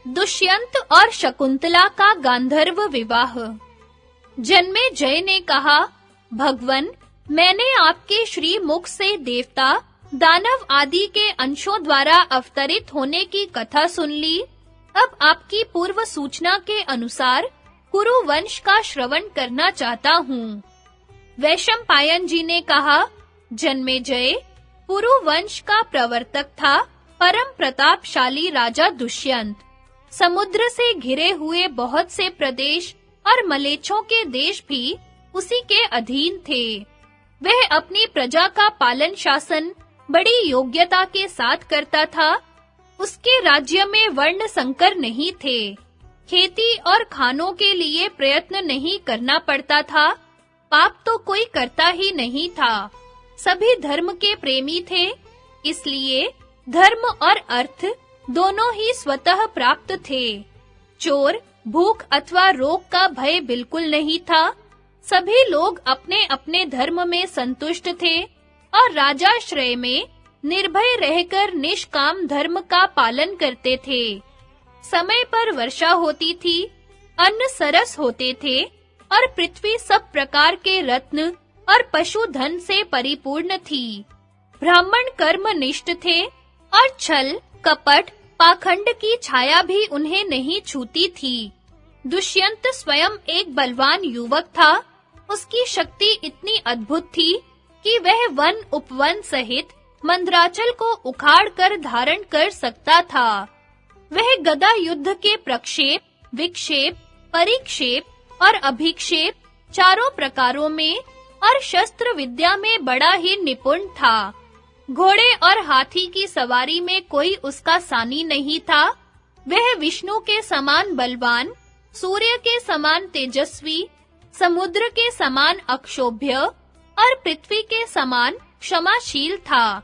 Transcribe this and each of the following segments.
दुष्यंत और शकुंतला का गांधर्व विवाह। जन्मेजय ने कहा, भगवन, मैंने आपके श्री मुख से देवता, दानव आदि के अंशों द्वारा अवतरित होने की कथा सुन ली। अब आपकी पूर्व सूचना के अनुसार कुरु वंश का श्रवण करना चाहता हूँ। वैशंपायन जी ने कहा, जन्मेजय, पुरु वंश का प्रवर्तक था परम प्रतापशाली राजा दुष्यंत। समुद्र से घिरे हुए बहुत से प्रदेश और मलेच्छों के देश भी उसी के अधीन थे। वह अपनी प्रजा का पालन शासन बड़ी योग्यता के साथ करता था। उसके राज्य में वर्ण संकर नहीं थे। खेती और खानों के लिए प्रयत्न नहीं करना पड़ता था। पाप तो कोई करता ही नहीं था। सभी धर्म के प्रेमी थे, इसलिए धर्म और अर्थ दोनों ही स्वतः प्राप्त थे। चोर, भूख अथवा रोग का भय बिल्कुल नहीं था। सभी लोग अपने-अपने धर्म में संतुष्ट थे और राजाश्रय में निर्भय रहकर निष्काम धर्म का पालन करते थे। समय पर वर्षा होती थी, अन्न सरस होते थे और पृथ्वी सब प्रकार के रत्न और पशुधन से परिपूर्ण थी। ब्राह्मण कर्मनिष्ठ थे और छल, कपट, पाखंड की छाया भी उन्हें नहीं छूती थी। दुष्यंत स्वयं एक बलवान युवक था। उसकी शक्ति इतनी अद्भुत थी कि वह वन उपवन सहित मंदराचल को उखाड़ कर धारण कर सकता था। वह गदा युद्ध के प्रक्षेप, विक्षेप, परिक्षेप और अभिक्षेप चारों प्रकारों में और शस्त्र विद्या में बड़ा ही निपुण था। घोड़े और हाथी की सवारी में कोई उसका सानी नहीं था। वह विष्णु के समान बलवान, सूर्य के समान तेजस्वी, समुद्र के समान अक्षोभ्य और पृथ्वी के समान क्षमाशील था।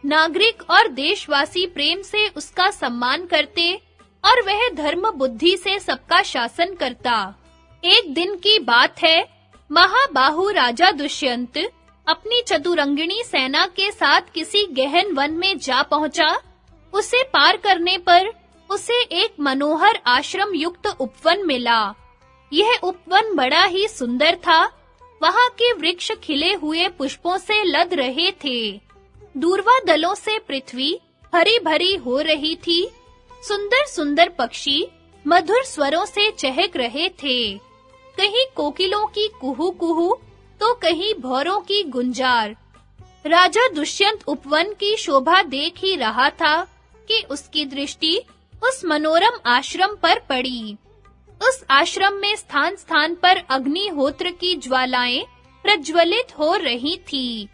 नागरिक और देशवासी प्रेम से उसका सम्मान करते और वह धर्म बुद्धि से सबका शासन करता। एक दिन की बात है, महाबाहु राजा दुष्यंत अपनी चतुरंगिणी सेना के साथ किसी गहन वन में जा पहुंचा। उसे पार करने पर उसे एक मनोहर आश्रम युक्त उपवन मिला। यह उपवन बड़ा ही सुंदर था। वहां के वृक्ष खिले हुए पुष्पों से लद रहे थे। दूर्वा दलों से पृथ्वी हरी भरी हो रही थी। सुंदर-सुंदर पक्षी मधुर स्वरों से चहक रहे थे। कहीं कोकिलों की कुहू-कुहू तो कहीं भौरों की गुंजार। राजा दुष्यंत उपवन की शोभा देख ही रहा था कि उसकी दृष्टि उस मनोरम आश्रम पर पड़ी। उस आश्रम में स्थान-स्थान पर अग्निहोत्र की ज्वालाएं प्रज्वलित हो रही थी।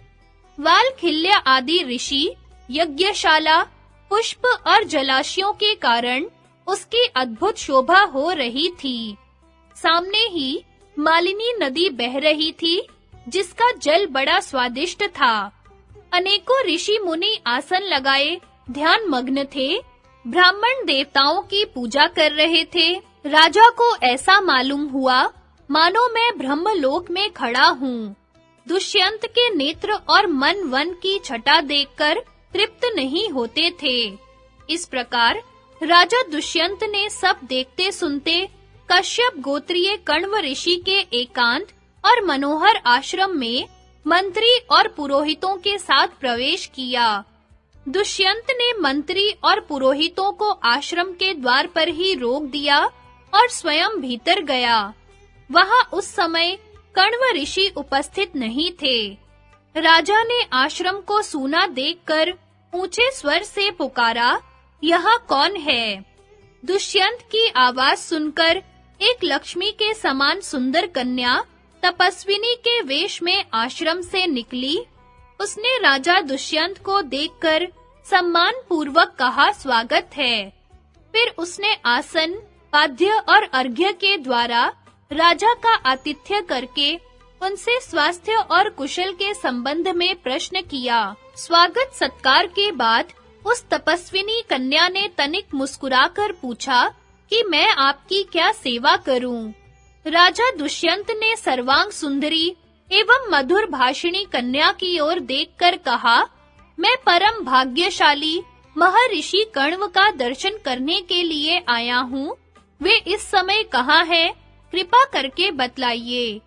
वालखिल्य आदि ऋषि, यज्ञशाला, पुष्प और जलाशयों के कारण उसकी अद्भुत शोभा हो रही थी। सामने ही मालिनी नदी बह रही थी, जिसका जल बड़ा स्वादिष्ट था। अनेकों ऋषि मुनि आसन लगाए ध्यान मग्न थे। ब्राह्मण देवताओं की पूजा कर रहे थे। राजा को ऐसा मालूम हुआ मानो मैं ब्रह्मलोक में खड़ा हूँ। दुष्यंत के नेत्र और मन वन की छटा देखकर तृप्त नहीं होते थे। इस प्रकार राजा दुष्यंत ने सब देखते सुनते कश्यप गोत्रीय कण्व ऋषि के एकांत और मनोहर आश्रम में मंत्री और पुरोहितों के साथ प्रवेश किया। दुष्यंत ने मंत्री और पुरोहितों को आश्रम के द्वार पर ही रोक दिया और स्वयं भीतर गया। वहां उस समय कण्व ऋषि उपस्थित नहीं थे। राजा ने आश्रम को सूना देखकर ऊंचे स्वर से पुकारा, यहाँ कौन है? दुष्यंत की आवाज सुनकर एक लक्ष्मी के समान सुंदर कन्या तपस्विनी के वेश में आश्रम से निकली। उसने राजा दुष्यंत को देखकर सम्मान पूर्वक कहा, स्वागत है। फिर उसने आसन, पाद्य और अर्घ्य के द्वारा राजा का आतिथ्य करके उनसे स्वास्थ्य और कुशल के संबंध में प्रश्न किया। स्वागत सत्कार के बाद उस तपस्विनी कन्या ने तनिक मुस्कुराकर पूछा कि मैं आपकी क्या सेवा करूं? राजा दुष्यंत ने सर्वांग सुंदरी एवं मधुर भाषिणी कन्या की ओर देखकर कहा, मैं परम भाग्यशाली महर्षि कण्व का दर्शन करने के लिए आया हूँ। वे इस समय कहाँ हैं? कृपा करके बतलाइए।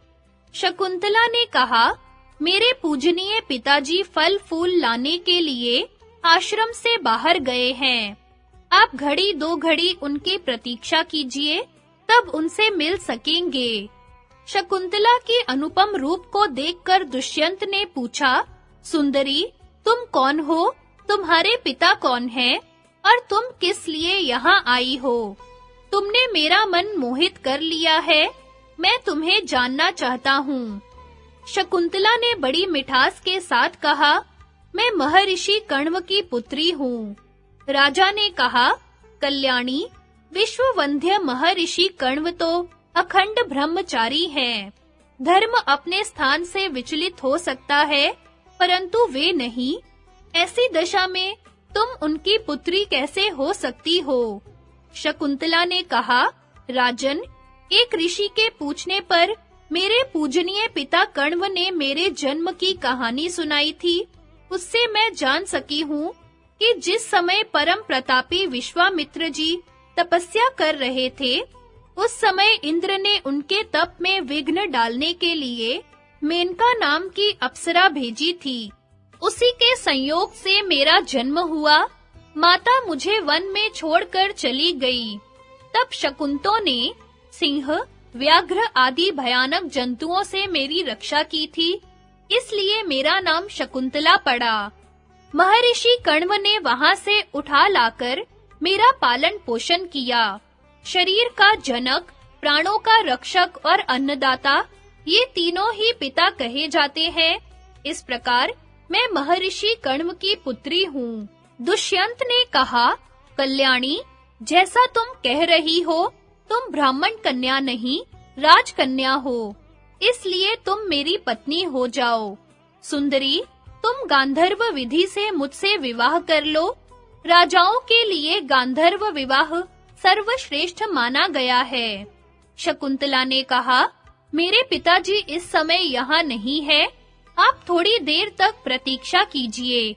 शकुंतला ने कहा, मेरे पूजनीय पिताजी फल फूल लाने के लिए आश्रम से बाहर गए हैं। आप घड़ी दो घड़ी उनकी प्रतीक्षा कीजिए, तब उनसे मिल सकेंगे। शकुंतला के अनुपम रूप को देखकर दुष्यंत ने पूछा, सुंदरी, तुम कौन हो? तुम्हारे पिता कौन हैं? और तुम किस लिए यहाँ आई हो? तुमने मेरा मन मोहित कर लिया है। मैं तुम्हें जानना चाहता हूँ। शकुंतला ने बड़ी मिठास के साथ कहा, मैं महर्षि कण्व की पुत्री हूँ। राजा ने कहा, कल्याणी, विश्ववंद्य महर्षि कण्व तो अखंड ब्रह्मचारी हैं। धर्म अपने स्थान से विचलित हो सकता है, परंतु वे नहीं। ऐसी दशा में तुम उनकी पुत्री कैसे हो सकती हो? शकुंतला ने कहा, राजन, एक ऋषि के पूछने पर मेरे पूजनीय पिता कण्व ने मेरे जन्म की कहानी सुनाई थी। उससे मैं जान सकी हूँ कि जिस समय परम प्रतापी विश्वामित्र जी तपस्या कर रहे थे, उस समय इंद्र ने उनके तप में विघ्न डालने के लिए मेनका नाम की अप्सरा भेजी थी। उसी के संयोग से मेरा जन्म हुआ। माता मुझे वन में छोड़कर चली गई। तब शकुंतों ने सिंह, व्याघ्र आदि भयानक जंतुओं से मेरी रक्षा की थी, इसलिए मेरा नाम शकुंतला पड़ा। महर्षि कण्व ने वहां से उठा लाकर मेरा पालन पोषण किया। शरीर का जनक, प्राणों का रक्षक और अन्नदाता, ये तीनों ही पिता कहे जाते हैं। इस प्रकार मैं महर्षि कण्व की पुत्री हूँ। दुष्यंत ने कहा, कल्याणी, जैसा तुम कह रही हो, तुम ब्राह्मण कन्या नहीं, राजकन्या हो, इसलिए तुम मेरी पत्नी हो जाओ। सुंदरी, तुम गांधर्व विधि से मुझसे विवाह कर लो। राजाओं के लिए गांधर्व विवाह सर्वश्रेष्ठ माना गया है। शकुंतला ने कहा, मेरे पिताजी इस समय यहाँ नहीं है। आप थोड़ी देर तक प्रतीक्षा कीजिए।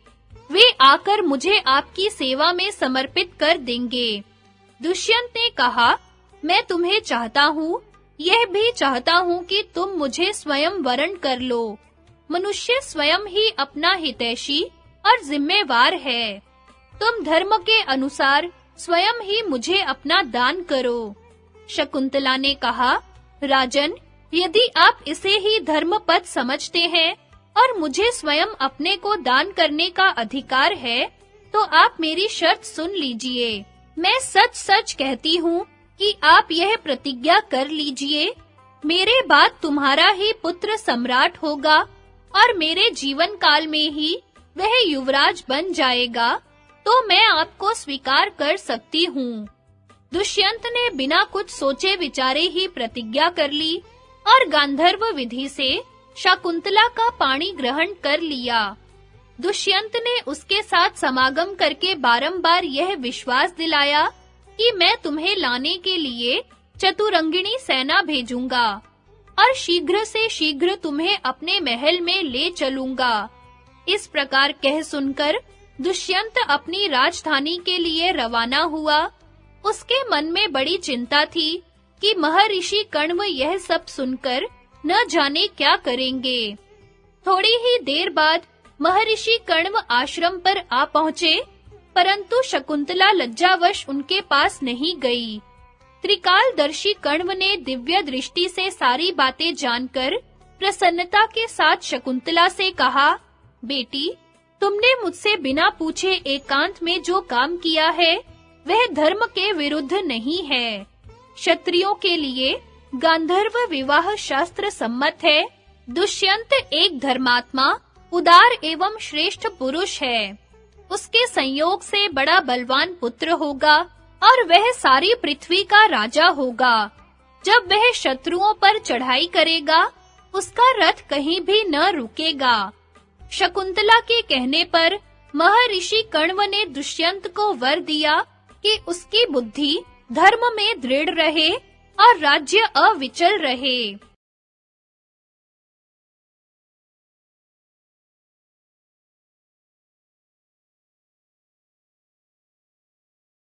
वे आकर मुझे आपकी सेवा में समर्पित कर देंगे। दुष्यंत ने कहा, मैं तुम्हें चाहता हूँ, यह भी चाहता हूँ कि तुम मुझे स्वयं वरण कर लो। मनुष्य स्वयं ही अपना हितैषी और जिम्मेवार है। तुम धर्म के अनुसार स्वयं ही मुझे अपना दान करो। शकुंतला ने कहा, राजन, यदि आप इसे ही धर्मपद समझते हैं और मुझे स्वयं अपने को दान करने का अधिकार है, तो आप मेरी शर्त सुन लीजिए। मैं सच-सच कहती हूँ कि आप यह प्रतिज्ञा कर लीजिए, मेरे बाद तुम्हारा ही पुत्र सम्राट होगा और मेरे जीवन काल में ही वह युवराज बन जाएगा, तो मैं आपको स्वीकार कर सकती हूँ। दुष्यंत ने बिना कुछ सोचे विचारे ही प्रतिज्ञा कर ली और गांधर्व विधि से शकुंतला का पाणी ग्रहण कर लिया। दुष्यंत ने उसके साथ समागम करके बारंबार यह विश्वास दिलाया कि मैं तुम्हें लाने के लिए चतुरंगिणी सेना भेजूंगा और शीघ्र से शीघ्र तुम्हें अपने महल में ले चलूंगा। इस प्रकार कह सुनकर दुष्यंत अपनी राजधानी के लिए रवाना हुआ। उसके मन में बड़ी चिंता थी कि महर्षि कण्व यह सब सुनकर न जाने क्या करेंगे। थोड़ी ही देर बाद महर्षि कण्व आश्रम पर आ पहुंचे, परंतु शकुंतला लज्जावश उनके पास नहीं गई। त्रिकालदर्शी कण्व ने दिव्य दृष्टि से सारी बातें जानकर प्रसन्नता के साथ शकुंतला से कहा, बेटी, तुमने मुझसे बिना पूछे एकांत में जो काम किया है, वह धर्म के विरुद्ध नहीं है। क्षत्रियों के लिए गांधर्व विवाह शास्त्र सम्मत है। दुष्यंत एक धर्मात्मा, उदार एवं श्रेष्ठ पुरुष है। उसके संयोग से बड़ा बलवान पुत्र होगा और वह सारी पृथ्वी का राजा होगा। जब वह शत्रुओं पर चढ़ाई करेगा, उसका रथ कहीं भी न रुकेगा। शकुंतला के कहने पर महर्षि कण्व ने दुष्यंत को वर दिया कि उसकी बुद्धि धर्म में दृढ़ रहे और राज्य अविचल रहे।